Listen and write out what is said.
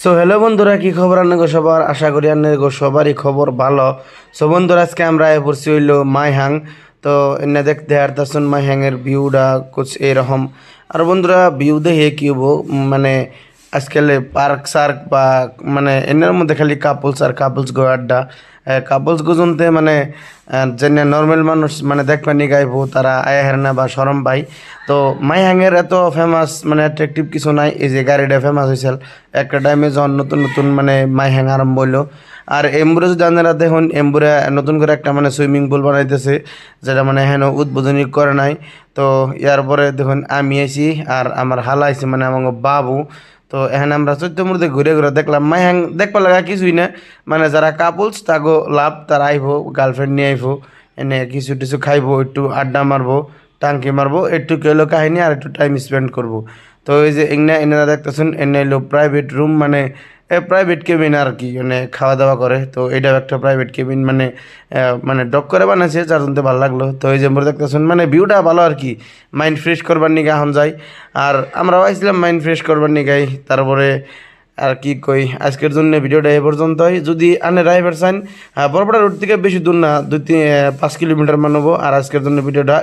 So hello বন্ধুরা, কি খবর আনগো সবার? আশা করি আনগো সবারই খবর ভালো। সো বন্ধুরা, আজকে আমরা পড়ছি হইল মাইহাং। তো এনে দেখতে হারতাছুন মাইহাংয়ের ভিউটা কুছ এরকম। আর বন্ধুরা, ভিউ দেখে কি হবো, মানে আজকাল পার্ক সার্ক বা মানে এনের মধ্যে খালি কাপলস আর কাপলস গো আড্ডা। কাপলস গুজনতে মানে যে নর্মাল মানুষ মানে দেখবেন নি গাইবো তারা আয়া হের না বা সরম পাই। তো মাইহাংয়ের এত ফেমাস মানে অ্যাট্রাকটিভ কিছু নাই, এই যে গাড়িটা ফেমাস হয়েছিল একটা টাইমে যখন নতুন নতুন মানে মাইহাং আরম্ভ হইলো। আর এম্বুরে যদি আপনারা দেখুন, এম্বুরে নতুন করে একটা মানে সুইমিং পুল বানাইতেছে, যেটা মানে হেন উদ্বোধনী করে নাই। তো ইয়ার পরে দেখুন আমি আইছি আর আমার হালা আইছি মানে আমার বাবু। তো এখানে আমরা চৈত্য মধ্যে ঘুরে ঘুরে দেখলাম মাইহাং দেখবার লাগা কিছুই না। মানে যারা কাপলস তাগো লাভ, তারা আইবো গার্লফ্রেন্ড নিয়ে আইবো, এনে কিছু টিছু খাইবো, একটু আড্ডা মারবো, টাঙ্কি মারবো, একটু কেলো কাহিনী আর একটু টাইম স্পেন্ড করবো। তো এই যে এনারা দেখতেছেন, এনে হলো প্রাইভেট রুম, মানে প্রাইভেট কেবিন আর কি, মানে খাওয়া দাওয়া করে। তো এটাও একটা প্রাইভেট কেবিন, মানে মানে ডক করে বানাইছে, যার জন্য ভালো লাগলো। তো এই যে আমরা দেখতেছেন মানে ভিউটা ভালো আর কি, মাইন্ড ফ্রেশ করবার নিকে এখন যাই। আর আমরাও আইছিলাম মাইন্ড ফ্রেশ করবার নিকাই। তারপরে আর কি কই, আজকের জন্য ভিডিওটা এ পর্যন্তই। যদি আনে রাইভার চান, বরপড়া রোড থেকে বেশি দূর না, 5 কিলোমিটার মানবো। আর আজকের জন্য ভিডিওটা